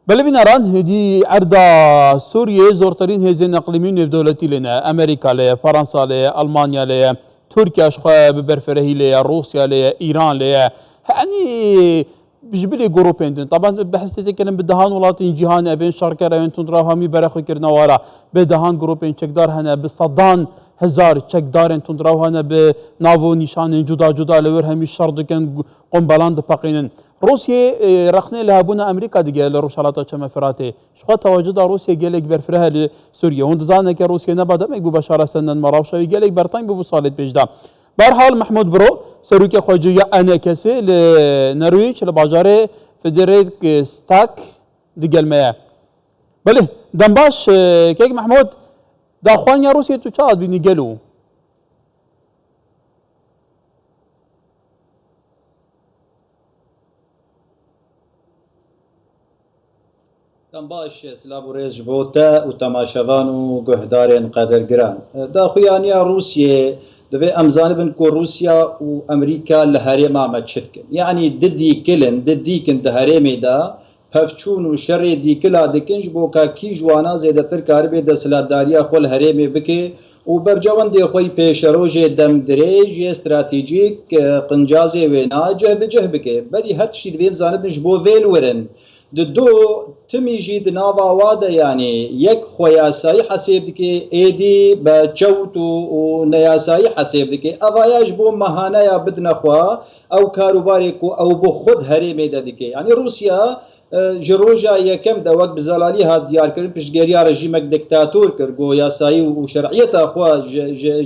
بله بیناران هدی اردا سوریه زورترین هزین اقلیمی نف دولتی لنا امریکا له فرانسا له المانیا له ترکیه اشخا ببرفرهی له روسيا له ايران له يعني بجبلي جروبين طبعا بحس تتكلم بدهان ولاتين جهان ابين شركه راين تندرا همي برخو كرنا ورا بدهان جروبين تشكدار هنا بالصدان هزار تشكدار تندرا هنا بنافو نشان جدا جدا لور همي شردكن قنبلان دبقينن روسيا رخنه لهبونا امريكا دیگه لروشالاتا چما فراته شخوا تواجد روسيا گلک برفرها لسوريا وند زانه که روسيا نبادا مگو بشار سنن مراوشوی گلک برتان بو صالت بجدا برحال محمود برو سروک خواجویا انا کسی لنرویج لباجاره فدریک ستاک دیگه المیا بله دنباش کیک محمود دا خوانیا روسيا تو چاد بینی گلو باش سلام و ریز بوتا و تماشاوان و گهدارین قدر گران دا خویانیا روسیه دوی امزانه بن کو روسیا و امریکا لهری ما مچت کن یعنی ددی کلن ددی کن دهری دا پفچون و شر دی کلا دکنج بوکا کی جوانا زیده تر کاربی دسلاتداریا خول هرمی بکی و برجوان دی خوی پیش روژ دم دریج استراتیجیک قنجازی وینا جهب جهب که بری هر تشید ویم زانه بنج بو ویل ورن دو تمیجی دناوا واده یعنی یک خویاسایی حسیب دکی ایدی با چوت و نیاسایی حسیب دکی اوایاج بو مهانه یا بدنخوا او کاروباری کو او بو خود هریمی دکی یعنی روسیا جروجا یکم دا وقت بزلالی ها دیار کردن پشتگیری رژیمک دیکتاتور کرد گو یاسایی و شرعیت اخوا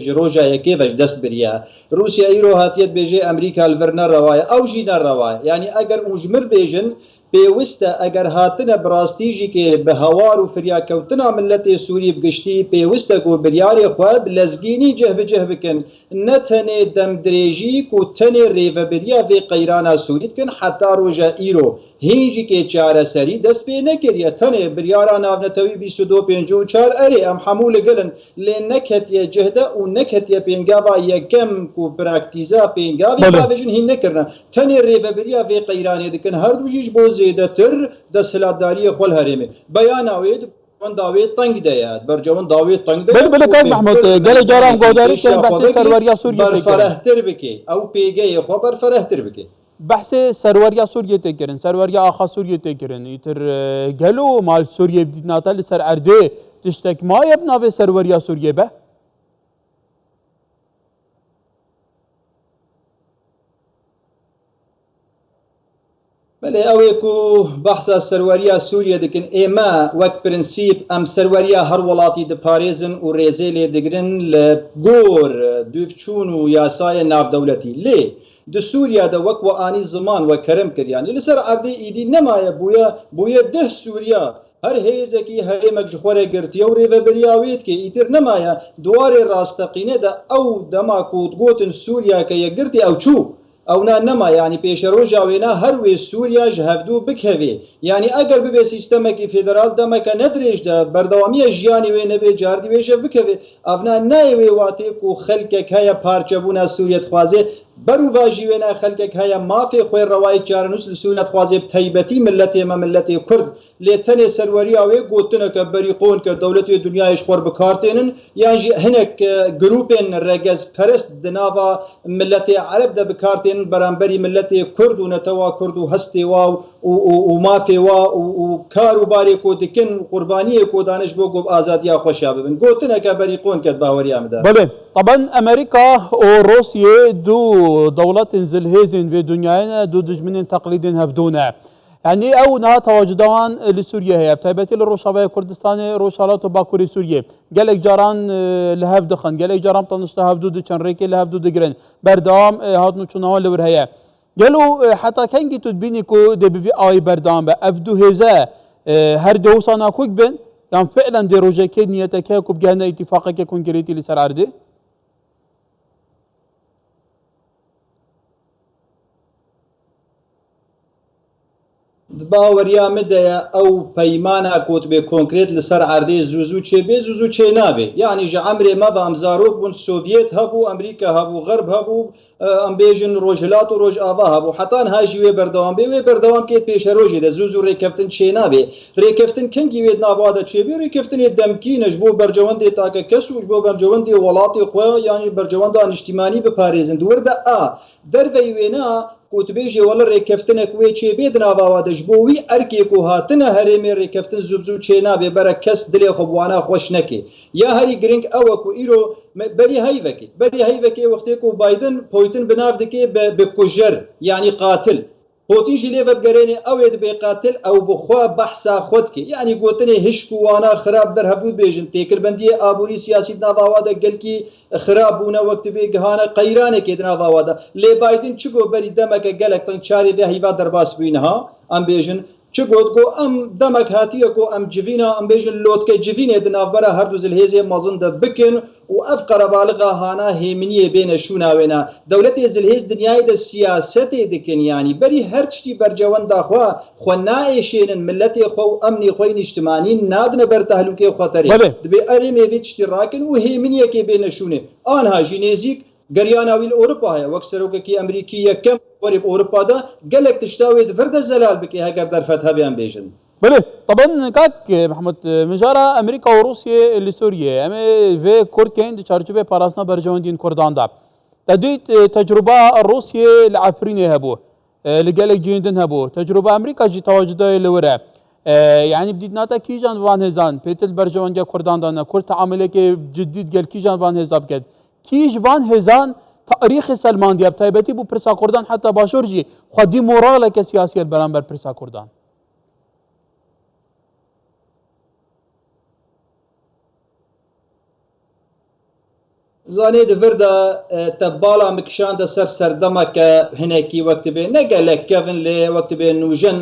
جروجا یکی وش دست بریا روسیا ایرو هاتیت بیجه امریکا الورنا روای او جینا روای یعنی اگر اونجمر بیجن پیوسته اگر هاتنه براستیجی که به هوار و فریا کوتنا ملت سوری بگشتی پیوسته کو بریاری خواب لزگینی جهب جهب کن نتنه دم دریجی کو تنه ریو بریا وی قیرانا سورید کن حتی روژا ایرو هینجی که چاره سری دست بی نکریه تنه بریارا ناونتوی 2254 اری ام حمول گلن لی نکتیه جهده و نکتیه پینگاوا یکم کو پراکتیزا پینگاوی باویجن هین نکرنه تنه ریو بریا وی قیرانی دکن هر دوجیش بو زیده تر دستلاتداری خول هرمه بیان آوید من داوی تنگ دیاد برجوان داوی تنگ دیاد بله کار محمود گل جارم گوداری که بحث سروریا سوریه برفرهتر بکی او پیگه خو برفرهتر بکی بحث سروریا سوریه تکرن سروریا آخا سوریه تکرن ایتر گلو مال سوریه بدید ناتل سر ارده تشتک ما یبنا به سروریا سوریه به بله اوه کو بحثا سروریا سوریه دکن ایما وک پرنسیب ام سروریا هر ولاتی د پاریزن و ریزیلی دگرن لگور دوفچون و یاسای ناف دولتی لی د سوریا د وک و آنی زمان و کرم کریانی لسر عرضی ایدی نمایه بویا ده سوریا هر هیزه کی هر مجخوره گرتی و ریو بریاوید که ایتر نمایه دوار راستقینه دا او دما کود گوتن سوریا که یگرتی او چو او نما یعنی پیش روزا وینا هر وی سوریا جهفدو بکوی یعنی اگر به سیستم کی فدرال دما که ندریج ده بردوامی جیانی و نبی جاردی ویش بکوی افنا نه وی واتی کو خلک که پارچبونا سوریت خوازه برو واجی وینا خلک که مافی خوی روایت چارنوس لسونت خوازه تایبتی ملت ما ملت کرد لتن سروریا و گوتنه که بریقون که دولت دنیایش خور بکارتنن یعنی هنک گروپن رگز پرست دناوا ملت عرب ده بکارتن برانبری ملت کرد و نتوا کرد و هستی و مافی و کاروباری کو دکن قربانی کو دانش بو گو آزادیا خوشا ببن گوتنه که بریقون که باوری امدا بله طبعا امریکا و روسیه دو دولت زلهزن في دنيانا دو دجمن تقليدين هفدونا يعني او نها تواجدوان لسوريا هي بتايبتي للروشافه كردستان روشالات باكوري سوريا قالك جاران لهف دخن قالك جاران طنشتا هفدو دچن ريكي لهفدو دگرن بردام هاتنو چونوان لور هيا قالوا حتى كان جيتو تبينيكو دي بي اي بردام ابدو هزا هر دوسانا كوك بن يعني فعلا دي روجا كي نيتك كوب جانا اتفاقك كونكريتي لسر عردي باوەریا مدەیە ئەو پەیمانە کۆت بێ کۆنکرێت لەسەر عەردەی زوو چێبێ زوو چێ نابێ یعنی ژە ئەمرێ مە بە ئەمزارۆک بوون سۆڤێت هەبوو ئەمریکا هەبوو غەرب هەبوو ئەم بێژن ڕۆژهەلات و ڕۆژئاوا هەبوو حتان هاژی وێ بەردەوام بێ وێ بەردەوام کێت پێشە ڕۆژێ دە زوو ڕێکەفتن چێ نابێ ڕێکەفتن کەنگی وێت ناوادە چێبێ ڕێکەفتنێ دەمکینەش بۆ بەرجەوەندێ تاکە کەسوش بۆ بەرجەوەندی وڵاتی خۆ ینی بەرجەوەندا نیشتیمانی بپارێزن دووەردە دەرڤەی وێنا کوتبێژێ وەڵە ڕێکەفتنێک وێ چێبێ دناواوادەش بۆ وی ئەرکێک و هاتنە هەرێمێ ڕێکەفتن زوو چێ نابێ بەرە کەس دلێ خۆبوانە خۆش نەکێ یا هەری گرنگ ئەوەکو ئیرۆ بەری هەیڤەکێ وەختێک و بایدن پۆیتن بناو دکێ بکوژەر یعنی قاتل پۆتیژی لێڤەت گەرێنێ ئەوێت بێ قاتل ئەو بخوا بەحسا خۆتکێ یعنی گوتنێ هشک و وانە خراپ دەرهەبوو بێژن تێکردبەندی ئابووری سیاسی ناواوادە گەلکی خراپ بوونە وەکت بێ گەهانە قەیرانێکێ ناواوادە لێ بایدن چ گۆ بەری دەمەکە گەلک تەنگ چاری دە هیوا دەرباس بووینەها ئەم بێژن چ گوت گۆ ئەم دەمەک هاتیەکۆ ئەم جڤینە ئەم بێژن لۆتکە جڤینێ دناوبەرە هەردوو زلهێزێ مەزندە بکن و ئەف قەرەباڵغا هانا هێمنیە بێنە شووناوێنە دەولەتێ زلهێز دنیای دە سیاسەتێ دکن ینی بەری هەر تشتی بەرجەوەنداخوا خۆ نائێشێنن ملەتێ خۆ و ئەمنی خۆی نیشتمانی نادنە بەر تەهلوکێ خۆتەرێ دەبێ ئەرێمێ تشتی ڕاکن و هێمنیەکێ بێنە شوونێ ئانهاژی نێزیک گەریاناویل ئەوروپا هەیە وەک سەرۆکەکی ئەمریکی یەکەم وەرێ ئەوروپادا گەلێک تشتاوێت وردە زەلال بکێ هەگەر دەرفەت هەبیان بێژن بله طبعا كاك محمد مجارة امريكا وروسيا اللي سوريا اما في كورد كاين دي چارچوبه پاراسنا برجوندين كردان دا تديت تجربه روسيا العفرين هبو لقالك جيندن هبو تجربه امريكا جي تواجده لورا يعني بديت ناتا كي جان وان هزان بيتل برجونديا كردان دانا كل تعاملك جديد قال كي جان وان هزاب كد كيش وان هزان تاريخ سلمان دياب تايبتي بو برسا كردان حتى باشورجي خدي مورالك سياسيه برانبر برسا كردان زانێ دڤردا تە باڵا مکشاندە سەر سەردەمەکە هەنێکی وەکت بێ نەگەلێک کەڤن لێ وەکت بێ نوژن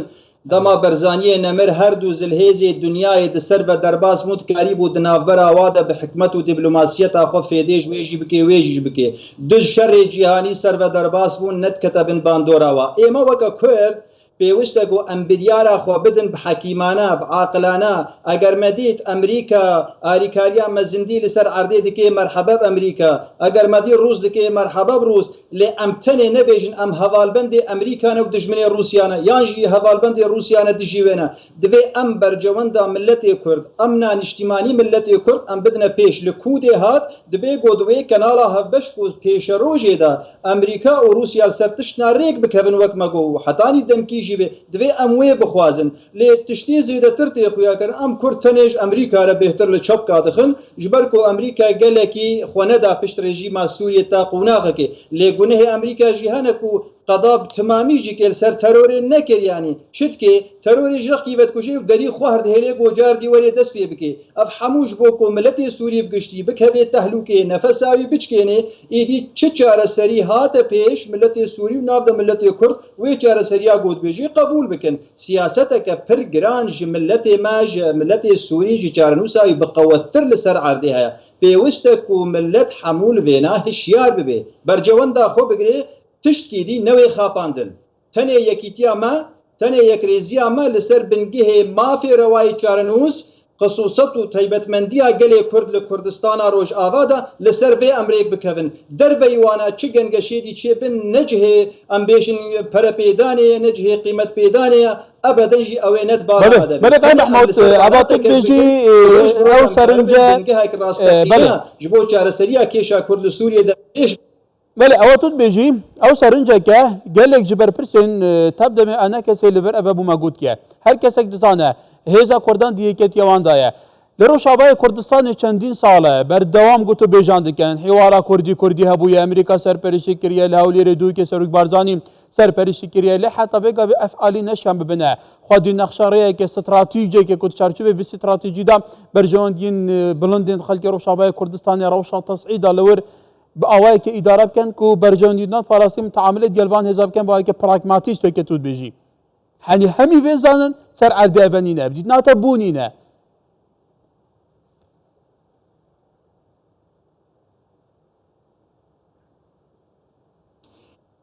دەما بەرزانیە نەمر هەردوو زلهێزی دنیای دەسەر بە دەرباز متکاری بوو دناوبەر ئاوادە بە حکمت و دیبلۆماسیەتا خۆ فێدێژ وێژی بکێ وێژیش بکێ دوز شەڕێ جیهانی سەر بە دەرباز بوون نەتکەتە بن باندۆراوە ئێمە وەکە کورد پێویستە گۆ ئەم بریارە خۆ بدن بە حەکیمانە بعاقلانە ئەگەر مەدیت ئەمریکا ئاریکاریان مەزندی لەسەر عەردێ دکێ مەرحەبە ئەمریکا ئەگەر مەدی ڕوس دکێ مەرحەبە ڕوس لێ ئەم تەنێ نەبێژن ئەم هەواڵبەندێ ئەمریکانە و دژمنێ رووسیانە یانژی هەواڵبەندێ رووسیانە دژیوێنە دەبێ ئەم بەرجەوەندا ملەتێ کورد ئەم نانیشتیمانی ملەتێ کورد ئەم بدنە پێش لە کودێ هات دەبێ گۆدوێ کەناڵا هەبەشک و پێشە ڕۆژێدا ئەمریکا و رووسیا سەر تشتنا ڕێک بکەون وەک مەگۆ و حەتانی دەمکیژی بێ دەبێ ئەم وێ بخوازن لێ تشتی زێدەتر تێخویاکەن ئەم کورد تەنێژ ئەمریکارە بێتر لە چەپ کاتەخن ژبەرک و ئەمریکا گەلێکی خۆنەدا پشت ڕێژیما سووریە تا قوناغەکێ لێ گونەهێ ئەمریکا ژیهەنەک و قەداب تمامیژی کێل سەر تەرۆرێ نەکردیانی چتکێ تەرۆری ژەخی بەدکوژێ و دەری خوا هەردهێلێ گۆجاردی وەرێ دەست پێ بکێ ئەف هەمووش بۆ کۆمەلەتی سووری بگشتی بکەوێت تەهلوکێ نەفەساوی بچکێنێ ئیدی چ چارەسەری هاتە پێش ملەتی سووری و ناودە ملەتی کورد وێ چارەسەریا گوتبێژی قبول بکەن سیاسەتەکە پر گران ژ ملەتێ ماژ ملەتی سووری ژ چارەنووساوی بقەوەتر لەسەر عەردێ هەیە پێویستە و ملەت هەموو وێنا هشیار ببێ بەرجەوەندا خۆ بگرێ تشتکی دی نەوێ خاپاندن تەنێ یەکیتیامە تەنێ یەکرێزیامە لەسەر بنگهێ مافێرەوای چارەنووس خصوصەت و تایبەتمەندیە گەلێ کورد لە کوردستانە ڕۆژئاوادا لەسەر vê ئەمرێک بکەون دەرڤەی وانە چ گەنگەشێدی چێ بن نەجهێ ئەم بێژن پەرە پێدانەیە نەجهێ قیمەت پێدانەیە ئەبەدەنجی ئەوێ نەت بێژی ئەو سەرنجە ji بۆ چارەسەریە کێشا کورد لە سووریەدا پێش بله ئەوە توت بێژی ئەو سەرنجەکە گەلێک ji بەرپرسên تەب دەمێ ئەنە کەسێ لەڤەر ئەڤە بوومە گوتکە هەر کەسێک دزانە هێزا کوردان دیەکەتیەوەندایە لە ڕۆژاوای کوردستانی چەندین ساڵە بەردەوام گوت و بێژان دکەن حیوارا کوردی هەبووە ئەمریکا سەرپەرشتی کردە لە هەولێرە دووکە سەرۆک بارزانانی سەرپەرشتی کردە لە حتا بێگا بێ ئەفعالی نەشان ببنە خودی نەخشەڕەیەکە استراتیژێکە کوت چارچوبێ وی استراتیژیدا بەرژەوەندین بڵندین خەڵکی ڕۆژاوای کوردستانی ڕەوشا تەسعیدا لەور بأوايك إدارة كان كو برجوندينا فراسي متعاملة ديالفان هزاب كان بأوايك براغماتيست وكتود بيجي يعني همي في زانن سر عردي أفنينا بديت ناتا بونينا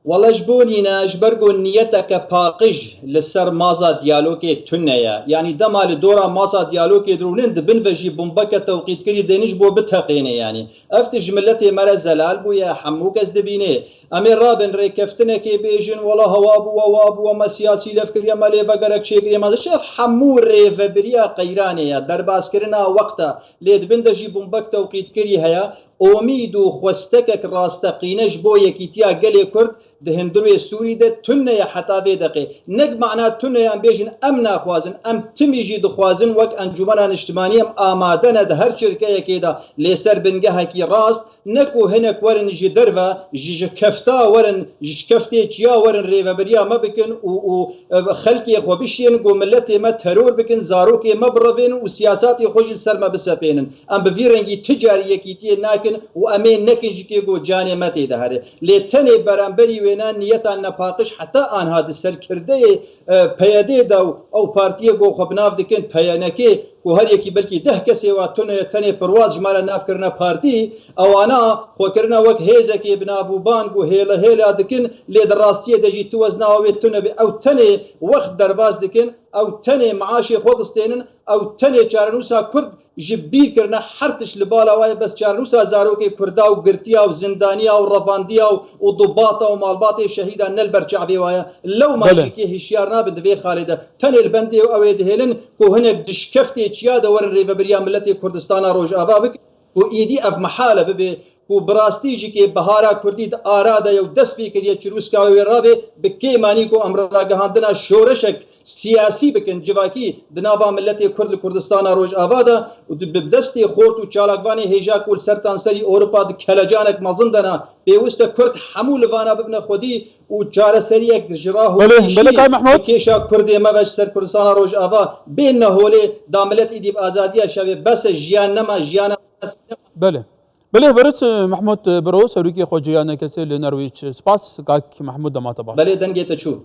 والله جبونينا جبرقو نيتك باقج لسر مازا ديالوكي تنيا يعني دمال دورا مازا ديالوكي درونين دبن فجي بمبكة توقيت كري دينج بو بتقيني يعني افت جملتي مرا زلال بو يا حموك از دبيني امير رابن ريكفتنا كي بيجن ولا هوابو وما سياسي لفكر يا مالي بقرك شيكري ما شاف حمو ريف بريا قيراني يا درباس كرنا وقتا ليد بندجي بمبك توقيت كري هيا امید و خوستکک راستقینش بو یکیتیا گلی کرد ده هندروی سوری ده تنه حتا ویدقی نگ معنا تنه ام بیجن ام ناخوازن ام تمیجی دخوازن وک انجمنان اجتماعی ام آمادن ده هر شرکه یکی ده لیسر بنگه هکی راست نکو هنک ورن جی دروا جی کفتا ورن جی کفتی چیا ورن ریو بریا ما بکن و خلقی خو بشین گو ملتی ما ترور بکن زاروکی ما بروین و سیاساتی خوش سر ما بسپینن ام بویرنگی تجاری یکیتی ناکن و امین نکن جکی گو جانی متی ده هره لیتنی برانبری وینا نیتا نپاقش حتی آنها دستر کرده پیاده دو او پارتیه گو خب ناف دکن پیانکی کو هر یکی بلکی ده کسی و تنه پرواز جمالا ناف کرنا پارتی او انا خو کرنا وک هیزه کی بنافو بانگو هیلا دکن لید راستیه دجی تو وزنا و تنه او تنه وقت درباز دکن او تنه معاشی خود استینن او تنه چارنوسا کرد جبیر کرنا حرتش لبالا وای بس چارنوسا زاروکی کردا و گرتیا و زندانیا و رفاندیا و ضباطا و مالباطی شهیدا نل برچعبی وای لو ماشی کی هشیار نابند وی خالده تنه البندی و اوید هلن کو هنک دشکفتی چیا د ورن ریو بریا ملت کردستان روج آبابک و ایدی اف محاله ببه و براستی جی که بهارا کردید آراده یو دست بی کریه چروس کاوی رابه بکی مانی کو امر راگهاندنا شورشک سیاسی بکن جواکی دنابا ملت کرد کردستان روج آباده و بدستی خورت و چالاکوانی هیجا کول سرطان سری اروپا د کلجانک مزندنا بیوست کرد حمول وانا ببن خودی و چاره سری یک جراه و کیشا کردی مبش سر کردستان روج آبا بین هولی داملت ایدیب آزادی شوی بس جیان نما جیان بله برس محمود برو سروکی خوجیانه کسی لنرویج سپاس کاک محمود دماتا باش بله دنگی تچو